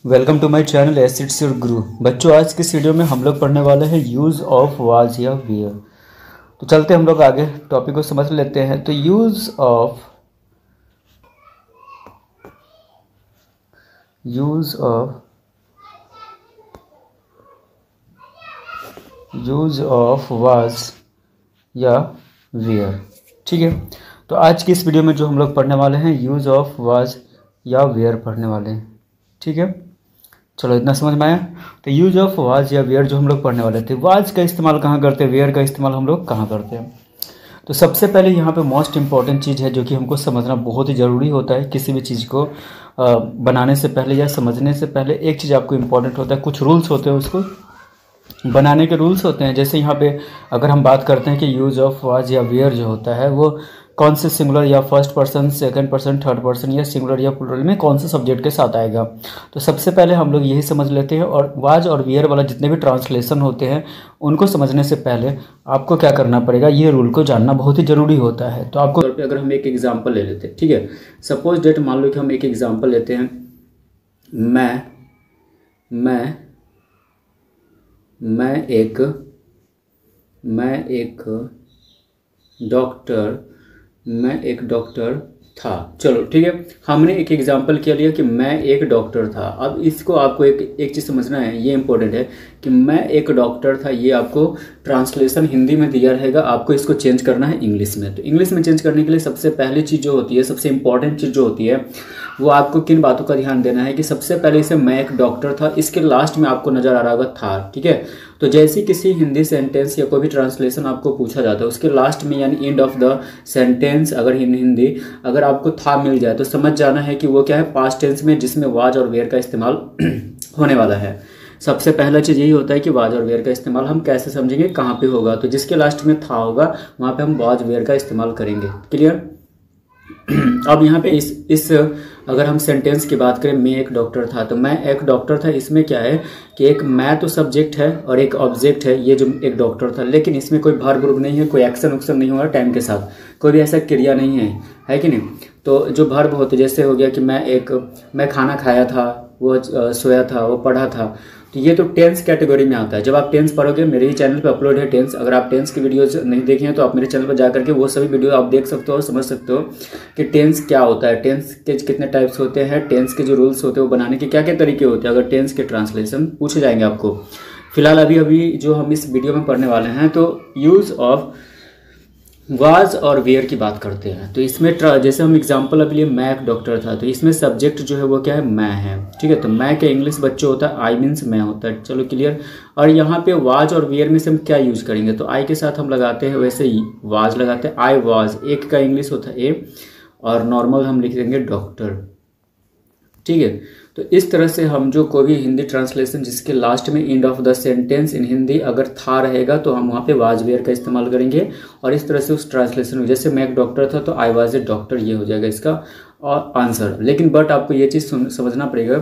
Welcome to my channel acids your guru. बच्चों, आज की इस वीडियो में हम लोग पढ़ने वाले हैं यूज़ ऑफ वाज या वेयर। तो चलते हम लोग आगे टॉपिक को समझ लेते हैं। तो यूज़ ऑफ वाज या वेयर, ठीक है। तो आज की इस वीडियो में जो हम लोग पढ़ने वाले हैं यूज़ ऑफ वाज या वेयर पढ़ने वाले हैं, ठीक है। चलो, इतना समझ में आया। तो यूज ऑफ वाज या वेयर जो हम लोग पढ़ने वाले थे, वाज का इस्तेमाल कहाँ करते हैं, वेयर का इस्तेमाल हम लोग कहाँ करते हैं। तो सबसे पहले यहाँ पे मोस्ट इंपॉर्टेंट चीज़ है जो कि हमको समझना बहुत ही ज़रूरी होता है। किसी भी चीज़ को बनाने से पहले या समझने से पहले एक चीज़ आपको इम्पोर्टेंट होता है, कुछ रूल्स होते हैं, उसको बनाने के रूल्स होते हैं। जैसे यहाँ पे अगर हम बात करते हैं कि यूज़ ऑफ वाज या वेयर जो होता है वो कौन से सिंगुलर या first person, second person, third person या सिंगुलर या प्लूरल में कौन से सब्जेक्ट के साथ आएगा। तो सबसे पहले हम लोग यही समझ लेते हैं। और वाज और वेयर वाला जितने भी ट्रांसलेशन होते हैं उनको समझने से पहले आपको क्या करना पड़ेगा, ये रूल को जानना बहुत ही ज़रूरी होता है। तो आपको अगर हम एक एग्जाम्पल ले लेते हैं, ठीक है। सपोज डेट मान लो कि हम एक एग्जाम्पल लेते हैं, मैं एक डॉक्टर था। चलो ठीक है, हमने एक एग्जांपल क्या लिया कि मैं एक डॉक्टर था। अब इसको आपको एक चीज़ समझना है, ये इंपॉर्टेंट है कि मैं एक डॉक्टर था, ये आपको ट्रांसलेशन हिंदी में दिया रहेगा, आपको इसको चेंज करना है इंग्लिश में। तो इंग्लिश में चेंज करने के लिए सबसे पहली चीज़ जो होती है, सबसे इंपॉर्टेंट चीज़ जो होती है, वो आपको किन बातों का ध्यान देना है कि सबसे पहले इसे मैं एक डॉक्टर था, इसके लास्ट में आपको नजर आ रहा होगा था, ठीक है। तो जैसे किसी हिंदी सेंटेंस या कोई भी ट्रांसलेशन आपको पूछा जाता है, उसके लास्ट में यानी एंड ऑफ द सेंटेंस अगर हिंदी अगर आपको था मिल जाए तो समझ जाना है कि वो क्या है, पास्ट टेंस में, जिसमें वाज और वेयर का इस्तेमाल होने वाला है। सबसे पहला चीज़ यही होता है कि वाज और वेयर का इस्तेमाल हम कैसे समझेंगे, कहाँ पे होगा। तो जिसके लास्ट में था होगा वहाँ पे हम वाज वेयर का इस्तेमाल करेंगे। क्लियर। अब यहाँ पे इस अगर हम सेंटेंस की बात करें, मैं एक डॉक्टर था, तो मैं एक डॉक्टर था, इसमें क्या है कि एक मैं तो सब्जेक्ट है और एक ऑब्जेक्ट है, ये जो एक डॉक्टर था। लेकिन इसमें कोई वर्ब वर्ब नहीं है, कोई एक्शन उक्शन नहीं होगा टाइम के साथ, कोई भी ऐसा क्रिया नहीं है कि नहीं। तो जो वर्ब होते जैसे हो गया कि मैं खाना खाया था, वो सोया था, वो पढ़ा था, तो ये तो टेंस कैटेगरी में आता है। जब आप टेंस पढ़ोगे, मेरे ही चैनल पे अपलोड है टेंस, अगर आप टेंस की वीडियोज नहीं देखे हैं तो आप मेरे चैनल पर जा करके वो सभी वीडियो आप देख सकते हो और समझ सकते हो कि टेंस क्या होता है, टेंस के कितने टाइप्स होते हैं, टेंस के जो रूल्स होते हैं वो बनाने के क्या क्या तरीके होते हैं। अगर टेंस के ट्रांसलेशन पूछे जाएंगे आपको। फिलहाल अभी जो हम इस वीडियो में पढ़ने वाले हैं, तो यूज़ ऑफ वाज और वेयर की बात करते हैं। तो इसमें जैसे हम एग्जांपल अभी लिए, मैं एक डॉक्टर था, तो इसमें सब्जेक्ट जो है वो क्या है, मैं है, ठीक है। तो मैं के इंग्लिश बच्चों होता है आई मीन्स मैं होता है। चलो क्लियर। और यहाँ पे वाज और वेयर में से हम क्या यूज करेंगे, तो आई के साथ हम लगाते हैं वैसे ही वाज लगाते हैं, आई वाज, एक का इंग्लिश होता है ए, और नॉर्मल हम लिख देंगे डॉक्टर, ठीक है। तो इस तरह से हम जो कोई भी हिंदी ट्रांसलेशन जिसके लास्ट में end of the sentence in Hindi अगर था रहेगा तो हम वहाँ पे वाज वेयर का इस्तेमाल करेंगे, और इस तरह से उस ट्रांसलेशन में, जैसे मैं एक डॉक्टर था तो आई वाज ए डॉक्टर, ये हो जाएगा इसका और आंसर। लेकिन बट आपको ये चीज़ समझना पड़ेगा,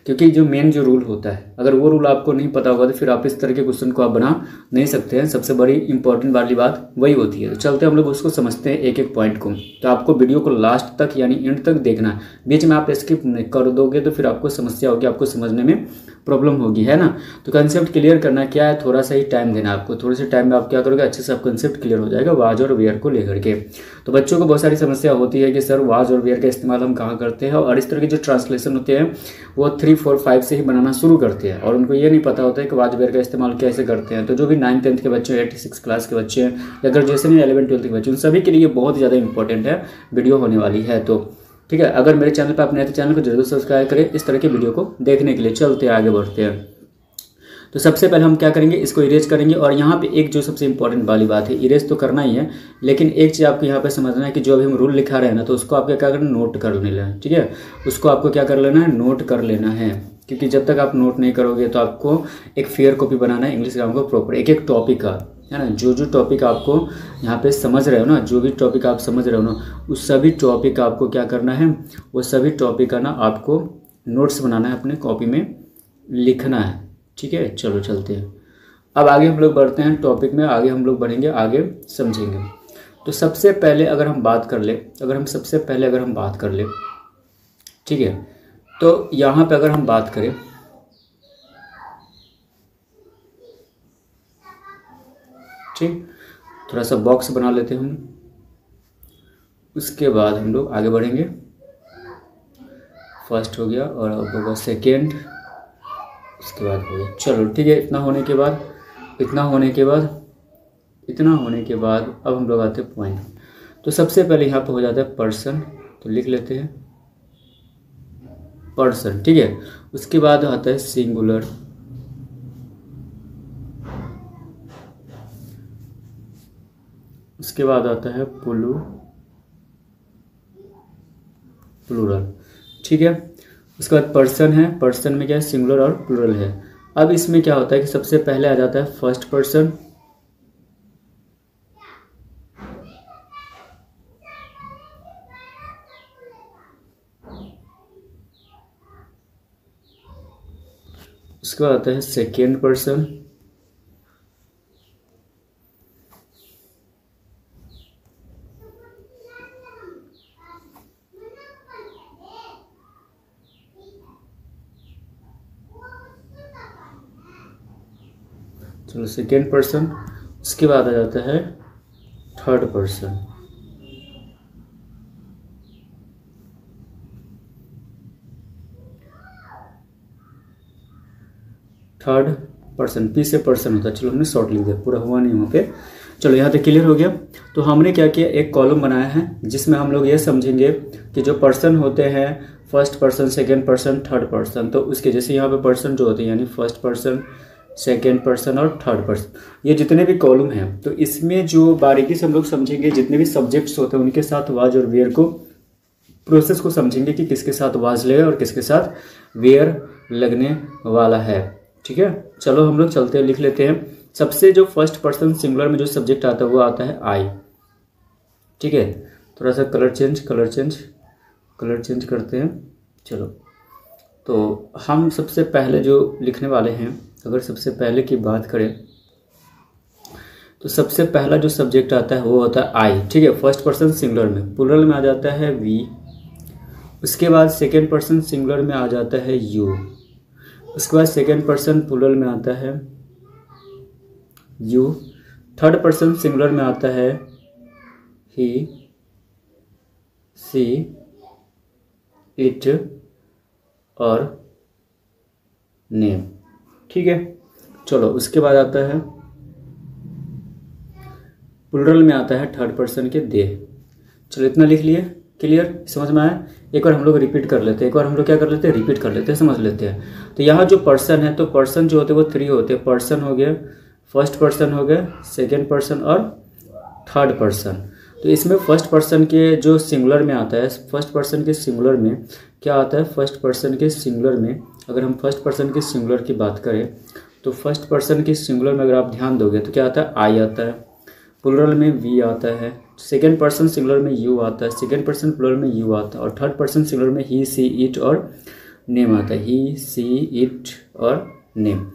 क्योंकि जो मेन जो रूल होता है, अगर वो रूल आपको नहीं पता होगा तो फिर आप इस तरह के क्वेश्चन को आप बना नहीं सकते हैं। सबसे बड़ी इंपॉर्टेंट वाली बात वही होती है। तो चलते हम लोग उसको समझते हैं एक एक पॉइंट को। तो आपको वीडियो को लास्ट तक यानी एंड तक देखना है, बीच में आप स्किप कर दोगे तो फिर आपको समस्या होगी, आपको समझने में प्रॉब्लम होगी, है ना। तो कंसेप्ट क्लियर करना क्या है, थोड़ा सा ही टाइम देना आपको, थोड़े से टाइम में आप क्या करोगे, अच्छे से आप कंसेप्ट क्लियर हो जाएगा वाज और वेयर को लेकर के। तो बच्चों को बहुत सारी समस्या होती है कि सर वाज और वेयर का इस्तेमाल हम कहाँ करते हैं, और इस तरह के जो ट्रांसलेशन होते हैं वो 3, 4, 5 से ही बनाना शुरू करते हैं, और उनको ये नहीं पता होता है कि वाज वेयर का इस्तेमाल कैसे करते हैं। तो जो भी 9th 10th के बच्चे हैं, 86 क्लास के बच्चे हैं, या ग्रेजुएशन या 11th 12th के बच्चे, उन सभी के लिए बहुत ज़्यादा इंपॉर्टेंट है वीडियो होने वाली है। तो ठीक है, अगर मेरे चैनल पर आप नए तो चैनल को जरूर सब्सक्राइब करें इस तरह के वीडियो को देखने के लिए। चलते आगे बढ़ते हैं। तो सबसे पहले हम क्या करेंगे, इसको इरेज करेंगे। और यहाँ पे एक जो सबसे इंपॉर्टेंट वाली बात है, इरेज तो करना ही है, लेकिन एक चीज़ आपको यहाँ पे समझना है कि जो अभी हम रूल लिखा रहे हैं ना, तो उसको आपको क्या करना है, नोट कर लेना है, ठीक है। उसको आपको क्या कर लेना है, नोट कर लेना है, क्योंकि जब तक आप नोट नहीं करोगे तो आपको एक फेयर कॉपी बनाना है इंग्लिश ग्रामर को प्रॉपर, एक एक टॉपिक का, है ना। जो टॉपिक आपको यहाँ पे समझ रहे हो ना, जो भी टॉपिक आप समझ रहे हो ना, उस सभी टॉपिक का आपको क्या करना है, वो सभी टॉपिक का ना आपको नोट्स बनाना है, अपने कॉपी में लिखना है, ठीक है। चलो चलते हैं, अब आगे हम लोग बढ़ते हैं टॉपिक में, आगे हम लोग बढ़ेंगे, आगे समझेंगे। तो सबसे पहले अगर हम बात कर ले, ठीक है, तो यहाँ पे अगर हम बात करें, ठीक, थोड़ा सा बॉक्स बना लेते हैं हम, उसके बाद हम लोग आगे बढ़ेंगे। फर्स्ट हो गया और अब होगा सेकेंड, उसके बाद हो गया। चलो ठीक है, इतना होने के बाद अब हम लोग आते हैं पॉइंट। तो सबसे पहले यहाँ पे हो जाता है पर्सन, तो लिख लेते हैं पर्सन, ठीक है। उसके बाद आता है सिंगुलर, उसके बाद आता है प्लूरल, ठीक है। उसके बाद पर्सन है, पर्सन में क्या है, सिंगुलर और प्लूरल है। अब इसमें क्या होता है कि सबसे पहले आ जाता है फर्स्ट पर्सन, उसके बाद आता है सेकेंड पर्सन, चलो सेकेंड पर्सन। उसके बाद आ जाता है थर्ड पर्सन, पी से पर्सन होता है। चलो हमने शॉर्ट लिख दिया, पूरा हुआ नहीं वहाँ पे। चलो यहाँ तक क्लियर हो गया। तो हमने क्या किया, एक कॉलम बनाया है जिसमें हम लोग ये समझेंगे कि जो पर्सन होते हैं first person, second person, third person, तो उसके जैसे यहाँ पे पर्सन जो होते हैं यानी फर्स्ट पर्सन, सेकेंड पर्सन और थर्ड पर्सन, ये जितने भी कॉलम हैं, तो इसमें जो बारीकी से हम लोग समझेंगे जितने भी सब्जेक्ट्स होते हैं उनके साथ वाज और वेयर को, प्रोसेस को समझेंगे कि किसके साथ वाज लगेगा और किसके साथ वेयर लगने वाला है, ठीक है। चलो हम लोग चलते हैं, लिख लेते हैं। सबसे जो फर्स्ट पर्सन सिंगुलर में जो सब्जेक्ट आता है वो आता है आई, ठीक है। थोड़ा सा कलर चेंज करते हैं। चलो, तो हम सबसे पहले जो लिखने वाले हैं, अगर सबसे पहले की बात करें तो सबसे पहला जो सब्जेक्ट आता है वो होता है आई, ठीक है। फर्स्ट पर्सन सिंगुलर में, प्लूरल में आ जाता है वी। उसके बाद सेकेंड पर्सन सिंगुलर में आ जाता है यू। उसके बाद सेकेंड पर्सन प्लूरल में आता है यू। थर्ड पर्सन सिंगुलर में आता है ही, सी, इट और नेम, ठीक है। चलो उसके बाद आता है प्लूरल में आता है थर्ड पर्सन के दे। चलो इतना लिख लिए, क्लियर, समझ में आया। एक बार हम लोग रिपीट कर लेते हैं, रिपीट कर लेते हैं, समझ लेते हैं। तो यहाँ जो पर्सन है, तो पर्सन जो होते हैं वो 3 होते हैं। पर्सन हो गया, फर्स्ट पर्सन हो गया, सेकेंड पर्सन और थर्ड पर्सन। तो इसमें फर्स्ट पर्सन के जो सिंगुलर में आता है, फर्स्ट पर्सन के सिंगुलर में क्या आता है, फर्स्ट पर्सन के सिंगुलर में अगर हम फर्स्ट पर्सन के सिंगुलर की बात करें तो फर्स्ट पर्सन के सिंगुलर में अगर आप ध्यान दोगे तो क्या आता है, आई आता है। प्लूरल में वी आता है। सेकेंड पर्सन सिंगुलर में यू आता है। सेकेंड पर्सन प्लूरल में यू आता है। और थर्ड पर्सन सिंगुलर में ही, सी, इट और नेम आता है। ही, सी, इट और नेम।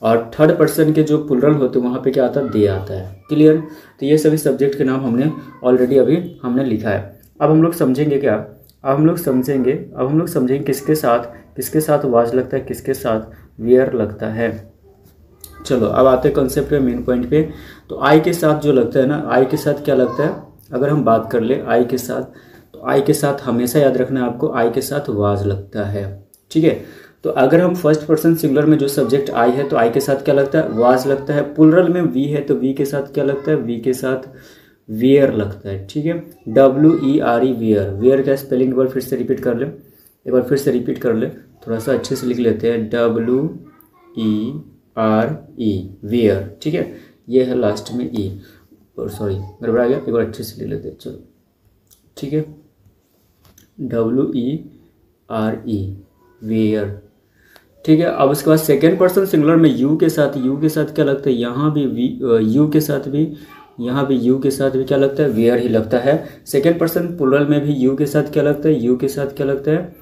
और थर्ड पर्सन के जो प्लूरल होते हैं वहाँ पे क्या आता है, दे आता है। क्लियर। तो ये सभी सब्जेक्ट के नाम हमने ऑलरेडी अभी हमने लिखा है। अब हम लोग समझेंगे क्या, अब हम लोग समझेंगे किसके साथ वाज लगता है, किसके साथ वेयर लगता है। चलो अब आते हैं कॉन्सेप्ट पे, मेन पॉइंट पे। तो आई के साथ जो लगता है ना, आई के साथ क्या लगता है, अगर हम बात कर ले आई के साथ, तो आई के साथ हमेशा याद रखना है आपको, आई के साथ वाज लगता है, ठीक है। तो अगर हम फर्स्ट पर्सन सिंगुलर में जो सब्जेक्ट आई है तो आई के साथ क्या लगता है, वाज लगता है। प्लूरल में वी है तो वी के साथ क्या लगता है, वी के साथ वेयर लगता है, ठीक है। WERE, were. वेयर का स्पेलिंग एक बार फिर से रिपीट कर ले, थोड़ा सा अच्छे से लिख लेते हैं। WERE, वेयर, ठीक है। ये है लास्ट में ई, और सॉरी गड़बड़ा गया, एक बार अच्छे से लिख लेते हैं। चलो ठीक है, WERE, वेयर, ठीक है। अब उसके बाद सेकेंड पर्सन सिंगुलर में यू के साथ क्या लगता है, यहाँ भी यू के साथ भी क्या लगता है, वेयर ही लगता है। सेकेंड पर्सन प्लूरल में भी यू के साथ क्या लगता है,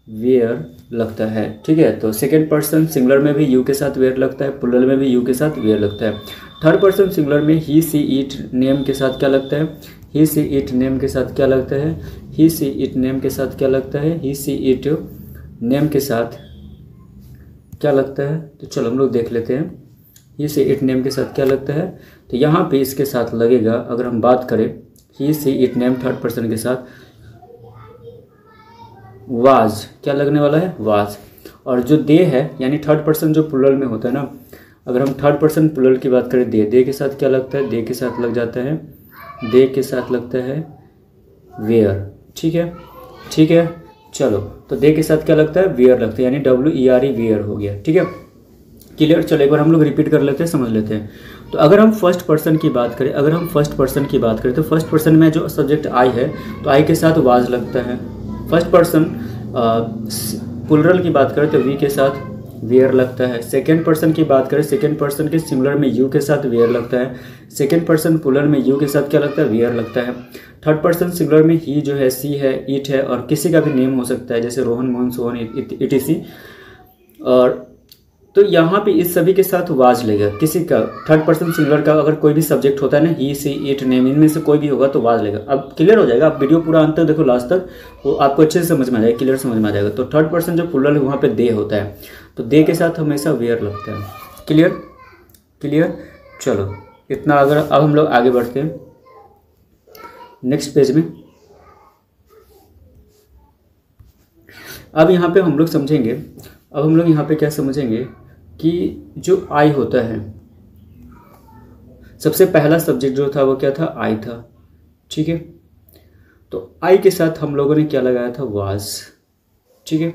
वेयर लगता है, ठीक है। तो सेकेंड पर्सन सिंगुलर में भी यू के साथ वेयर लगता है, प्लूरल में भी यू के साथ वेयर लगता है। थर्ड पर्सन सिंगुलर में ही, सी, इट, नेम के साथ क्या लगता है, ही, सी, इट, नेम के साथ क्या लगता है, ही सी इट नेम के साथ क्या लगता है, ही सी इट नेम के साथ क्या लगता है। तो चलो हम लोग देख लेते हैं ही सी इट नेम के साथ क्या लगता है। तो यहाँ पे इसके साथ लगेगा, अगर हम बात करें he she it name third person के साथ, वाज क्या लगने वाला है, वाज। और जो दे है यानी थर्ड पर्सन जो प्लुरल में होता है ना, अगर हम थर्ड पर्सन प्लुरल की बात करें, दे के साथ क्या लगता है, दे के साथ लग जाता है, दे के साथ लगता है वेयर। ठीक है, ठीक है। चलो तो दे के साथ क्या लगता है, वेयर लगता है, यानी WERE वेयर हो गया। ठीक है, क्लियर। चलो एक बार हम लोग रिपीट कर लेते हैं, समझ लेते हैं। तो अगर हम फर्स्ट पर्सन की बात करें, अगर हम फर्स्ट पर्सन की बात करें तो फर्स्ट पर्सन में जो सब्जेक्ट आई है तो आई के साथ वाज लगता है। फर्स्ट पर्सन प्लुरल की बात करें तो वी के साथ वेयर लगता है। सेकेंड पर्सन की बात करें, सेकेंड पर्सन के सिंगुलर में यू के साथ वेयर लगता है। सेकेंड पर्सन प्लुरल में यू के साथ क्या लगता है, वेयर लगता है। थर्ड पर्सन सिंगुलर में ही जो है, सी है, इट है, और किसी का भी नेम हो सकता है, जैसे रोहन, मोहन, सोहन, इटीसी। और तो यहाँ पे इस सभी के साथ वाज लगेगा, किसी का थर्ड पर्सन सिंगुलर का अगर कोई भी सब्जेक्ट होता है ना, ही, सी, इट, नेम, इनमें से कोई भी होगा तो वाज लगेगा। अब क्लियर हो जाएगा, आप वीडियो पूरा अंत तक देखो, लास्ट तक, वो आपको अच्छे से समझ में आ जाएगा, क्लियर समझ में आ जाएगा। तो थर्ड पर्सन जो प्लुरल है वहाँ पे दे होता है, तो दे के साथ हमेशा वेयर लगता है। Clear, clear. चलो इतना, अगर अब हम लोग आगे बढ़ते हैं नेक्स्ट पेज में। अब यहाँ पे हम लोग समझेंगे, अब हम लोग यहाँ पे क्या समझेंगे कि जो आई होता है, सबसे पहला सब्जेक्ट जो था वो क्या था, आई था। ठीक है, तो आई के साथ हम लोगों ने क्या लगाया था, वाज। ठीक है,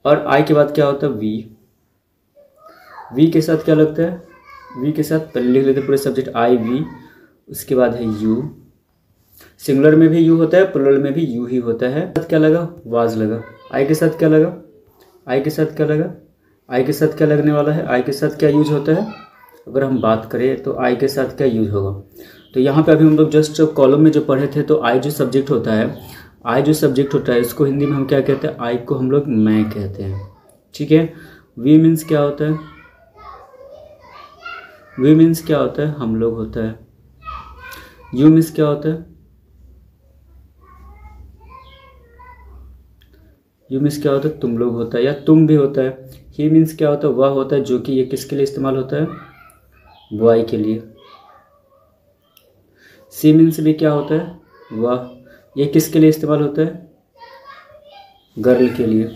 और आई के बाद क्या होता है, वी। वी के साथ क्या लगता है, वी के साथ पहले लिख लेते पूरे सब्जेक्ट आई वी, उसके बाद है यू। सिंगुलर में भी यू होता है, प्लुरल में भी यू ही होता है। साथ क्या लगा, वाज लगा। आई के साथ क्या लगा, आई के साथ क्या लगा, आई के साथ क्या लगने वाला है, आई के साथ क्या यूज होता है, अगर हम बात करें तो आई के साथ क्या यूज होगा। तो यहाँ पे अभी हम लोग जस्ट कॉलम में जो पढ़े थे, तो आई जो सब्जेक्ट होता है, आई जो सब्जेक्ट होता है इसको हिंदी में हम क्या कहते हैं, आई को हम लोग मैं कहते हैं। ठीक है, वी मीन्स क्या होता है, वी मीन्स क्या होता है, हम लोग होता है। यू मीन्स क्या होता है, यू मीन्स क्या होता है, तुम लोग होता है या तुम भी होता है। ही मीन्स क्या होता है, वह होता है, जो कि ये किसके लिए इस्तेमाल होता है, बॉय के लिए। सी मीन्स भी क्या होता है, वह, ये किसके लिए इस्तेमाल होता है, गर्ल के लिए।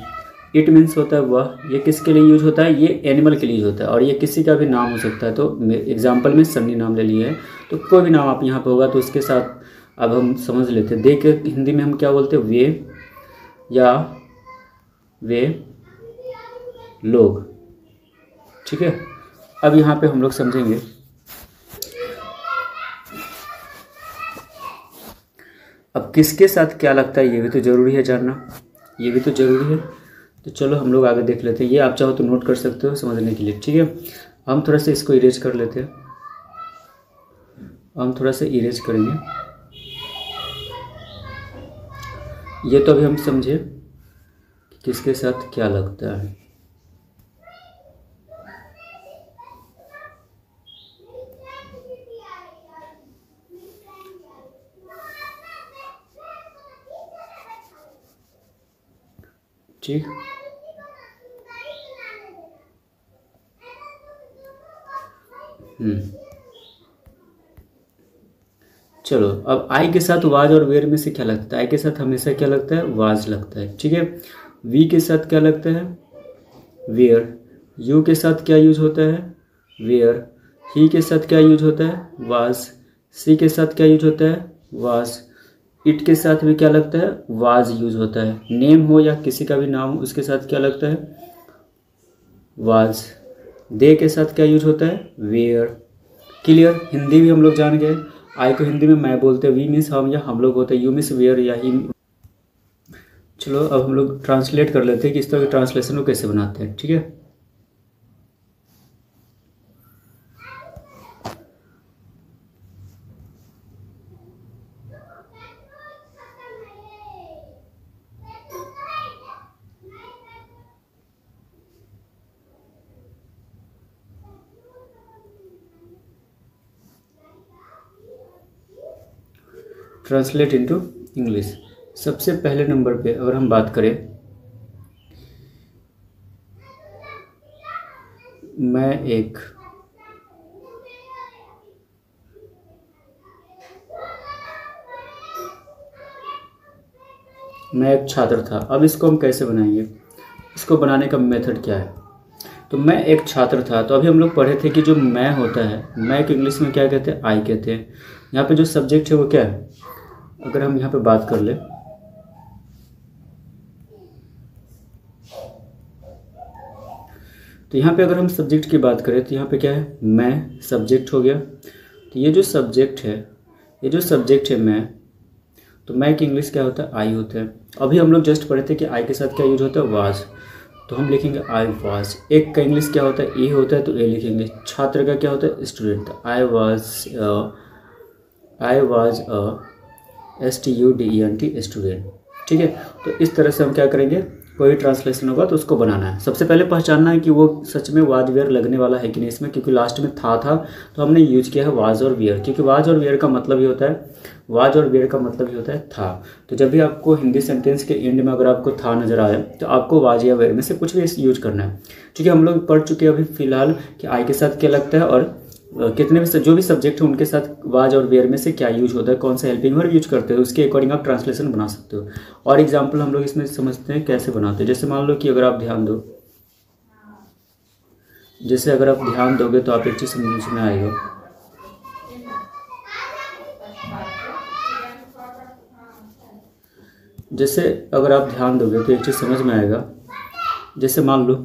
इट मीन्स होता है वह, ये किसके लिए यूज होता है, ये एनिमल के लिए यूज होता है, और ये किसी का भी नाम हो सकता है। तो एग्जाम्पल में सन्नी नाम ले लिए है, तो कोई भी नाम आप यहाँ पे होगा तो उसके साथ अब हम समझ लेते हैं। देख हिंदी में हम क्या बोलते हैं, वे या वे लोग। ठीक है, अब यहाँ पे हम लोग समझेंगे अब किसके साथ क्या लगता है, ये भी तो ज़रूरी है जानना, ये भी तो ज़रूरी है। तो चलो हम लोग आगे देख लेते हैं, ये आप चाहो तो नोट कर सकते हो समझने के लिए। ठीक है, हम थोड़ा सा इसको इरेज कर लेते हैं, हम थोड़ा सा इरेज करेंगे। ये तो अभी हम समझे कि किसके साथ क्या लगता है। ठीक, चलो अब आई के साथ वाज और वेयर में से क्या लगता है, आई के साथ हमेशा क्या लगता है, वाज लगता है। ठीक है, वी के साथ क्या लगता है, वेयर। यू के साथ क्या यूज होता है, वेयर। ही के साथ क्या यूज होता है, वाज। सी के साथ क्या यूज होता है, वाज। इट के साथ भी क्या लगता है, वाज यूज होता है। नेम हो या किसी का भी नाम हो उसके साथ क्या लगता है, वाज। दे के साथ क्या यूज होता है, वेयर। क्लियर, हिंदी भी हम लोग जान गए। आई को हिंदी में मैं बोलते हैं, वी मीन्स हम या हम लोग होते हैं, यू मीन्स वेयर या ही। चलो अब हम लोग ट्रांसलेट कर लेते हैं कि इस तरह के ट्रांसलेशन को कैसे बनाते हैं। ठीक है, ट्रांसलेट इनटू इंग्लिश। सबसे पहले नंबर पे अगर हम बात करें, मैं एक छात्र था। अब इसको हम कैसे बनाएंगे, इसको बनाने का मेथड क्या है। तो मैं एक छात्र था, तो अभी हम लोग पढ़े थे कि जो मैं होता है, मैं के इंग्लिश में क्या कहते हैं, आई कहते हैं। यहाँ पे जो सब्जेक्ट है वो क्या है, अगर हम यहाँ पे बात कर ले, तो यहाँ पे अगर हम सब्जेक्ट की बात करें तो यहाँ पे क्या है, मैं सब्जेक्ट हो गया। तो ये जो सब्जेक्ट है मैं, तो मैं की इंग्लिश क्या होता है, आई होता है। अभी हम लोग जस्ट पढ़े थे कि आई के साथ क्या यूज होता है, वाज, तो हम लिखेंगे आई वाज। एक का इंग्लिश क्या होता है, ए होता है, तो ए लिखेंगे। छात्र का क्या होता है, student. I was STUDENT student. ठीक है, तो इस तरह से हम क्या करेंगे, कोई ट्रांसलेशन होगा तो उसको बनाना है। सबसे पहले पहचानना है कि वो सच में वाज वेयर लगने वाला है कि नहीं इसमें, क्योंकि लास्ट में था तो हमने यूज किया है वाज और वेयर, क्योंकि वाज और वेयर का मतलब ही होता है था। तो जब भी आपको हिंदी सेंटेंस के एंड में अगर आपको था नजर आए तो आपको वाज या वेयर में से कुछ भी यूज करना है। क्योंकि हम लोग पढ़ चुके हैं अभी फिलहाल कि आई के साथ क्या लगता है, और कितने भी जो भी सब्जेक्ट है उनके साथ वाज और वेयर में से क्या यूज होता है, कौन सा हेल्पिंग वर्ब यूज करते हो, उसके अकॉर्डिंग आप ट्रांसलेशन बना सकते हो। और एग्जांपल हम लोग इसमें समझते हैं कैसे बनाते हैं। जैसे मान लो कि अगर आप ध्यान दोगे तो आप एक चीज़ समझ में आएगा। जैसे अगर आप ध्यान दोगे तो एक चीज़ समझ में आएगा। जैसे मान लो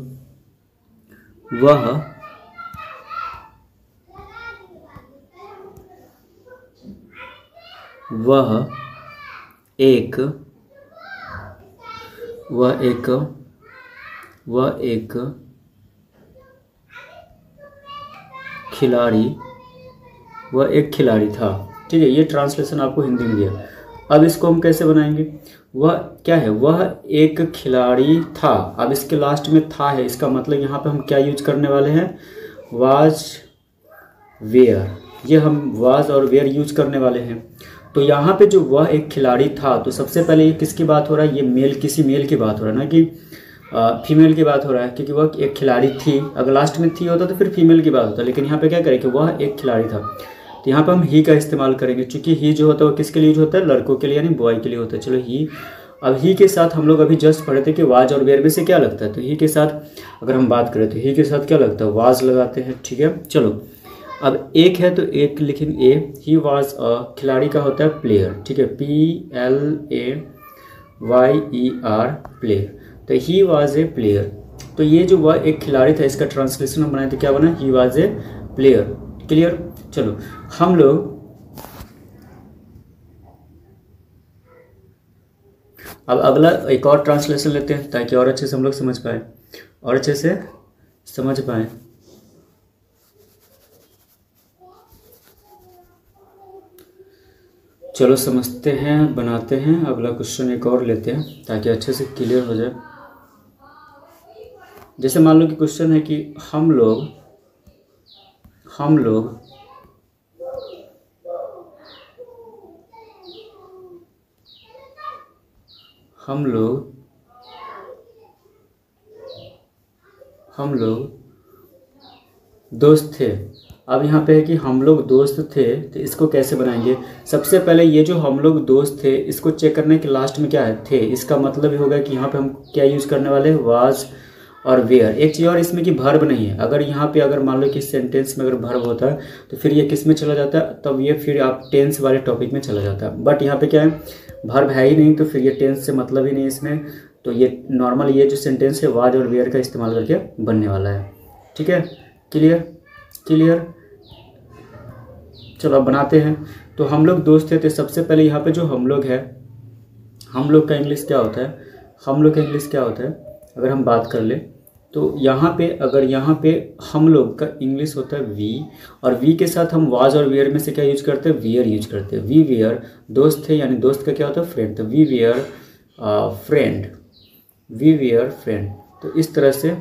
वह एक खिलाड़ी था। ठीक है, ये ट्रांसलेशन आपको हिंदी में दिया। अब इसको हम कैसे बनाएंगे, वह क्या है, वह एक खिलाड़ी था। अब इसके लास्ट में था है, इसका मतलब यहाँ पे हम क्या यूज करने वाले हैं, वाज वेयर। ये हम वाज और वेयर यूज करने वाले हैं। तो यहाँ पे जो वह एक खिलाड़ी था, तो सबसे पहले ये किसकी बात हो रहा है, ये किसी मेल की बात हो रहा है, ना कि फीमेल की बात हो रहा है, क्योंकि वह एक खिलाड़ी थी। अगर लास्ट में थी होता तो फिर फीमेल की बात होता, लेकिन यहाँ पे क्या करें कि वह एक खिलाड़ी था। तो यहाँ पे हम ही का इस्तेमाल करेंगे, क्योंकि ही जो होता है वो किसके लिए यूज होता है, लड़कों के लिए, यानी बॉय के लिए होता है। चलो ही, अब ही के साथ हम लोग अभी जस्ट पढ़े थे कि वाज और वेयर में से क्या लगता है, तो ही के साथ अगर हम बात करें तो ही के साथ क्या लगता है, वाज लगाते हैं। ठीक है, चलो अब एक है तो एक लिखेंगे ए, ही वाज अ, खिलाड़ी का होता है प्लेयर। ठीक है, PLAYER प्लेयर, तो ही वाज ए प्लेयर। तो ये जो वह एक खिलाड़ी था, इसका ट्रांसलेशन हम बनाए तो क्या बना, he was a player. Clear. चलो हम लोग अब अगला एक और ट्रांसलेशन लेते हैं, ताकि और अच्छे से हम लोग समझ पाए। चलो समझते हैं, बनाते हैं। अगला क्वेश्चन एक और लेते हैं ताकि अच्छे से क्लियर हो जाए। जैसे मान लो कि क्वेश्चन है कि हम लोग दोस्त थे। अब यहाँ पे है कि हम लोग दोस्त थे, तो इसको कैसे बनाएंगे। सबसे पहले ये जो हम लोग दोस्त थे, इसको चेक करने के लास्ट में क्या है, थे। इसका मतलब ये होगा कि यहाँ पे हम क्या यूज़ करने वाले हैं, वाज और वेयर। एक चीज़ और इसमें कि भर्ब नहीं है। अगर यहाँ पे अगर मान लो कि सेंटेंस में अगर भर्ब होता है तो फिर ये किस में चला जाता है, तब ये फिर आप टेंस वाले टॉपिक में चला जाता है। बट यहाँ पे क्या है, भर्ब है ही नहीं, तो फिर ये टेंस से मतलब ही नहीं इसमें। तो ये नॉर्मल ये जो सेंटेंस है वाज और वेयर का इस्तेमाल करके बनने वाला है। ठीक है, क्लियर। चलो अब बनाते हैं। तो हम लोग दोस्त थे, तो सबसे पहले यहाँ पे जो हम लोग है, हम लोग का इंग्लिश क्या होता है, अगर हम बात कर ले तो यहाँ पे अगर यहाँ पे हम लोग का इंग्लिश होता है वी, और वी के साथ हम वाज और वेयर में से क्या यूज करते हैं, वेयर यूज करते हैं। वी वेयर दोस्त थे, यानी दोस्त का क्या होता है, फ्रेंड। तो वी वेयर फ्रेंड। तो इस तरह से,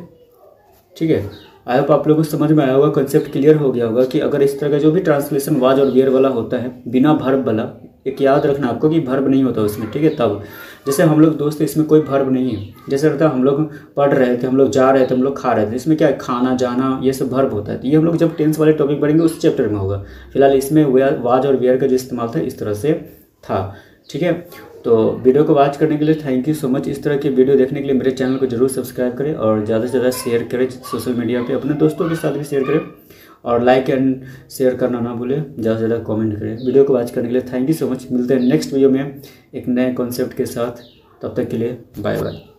ठीक है। आई होप आप लोगों को समझ में आया होगा, कंसेप्ट क्लियर हो गया होगा कि अगर इस तरह का जो भी ट्रांसलेशन वाज और वेयर वाला होता है बिना भर्ब वाला, एक याद रखना आपको कि भर्ब नहीं होता उसमें, ठीक है। तब जैसे हम लोग दोस्त, इसमें कोई भर्ब नहीं है। जैसे रहता है हम लोग पढ़ रहे थे, हम लोग जा रहे थे, हम लोग खा रहे थे, इसमें क्या है, खाना जाना ये सब भर्ब होता है। तो ये हम लोग जब टेंस वाले टॉपिक पढ़ेंगे उस चैप्टर में होगा। फिलहाल इसमें वाज और वेयर का जो इस्तेमाल था इस तरह से था, ठीक है। तो वीडियो को वॉच करने के लिए थैंक यू सो मच। इस तरह की वीडियो देखने के लिए मेरे चैनल को जरूर सब्सक्राइब करें और ज़्यादा से ज़्यादा शेयर करें सोशल मीडिया पे, अपने दोस्तों के साथ भी शेयर करें और लाइक एंड शेयर करना ना भूलें, ज़्यादा से ज़्यादा कमेंट करें। वीडियो को वॉच करने के लिए थैंक यू सो मच। मिलते हैं नेक्स्ट वीडियो में एक नए कॉन्सेप्ट के साथ, तब तक के लिए बाय बाय।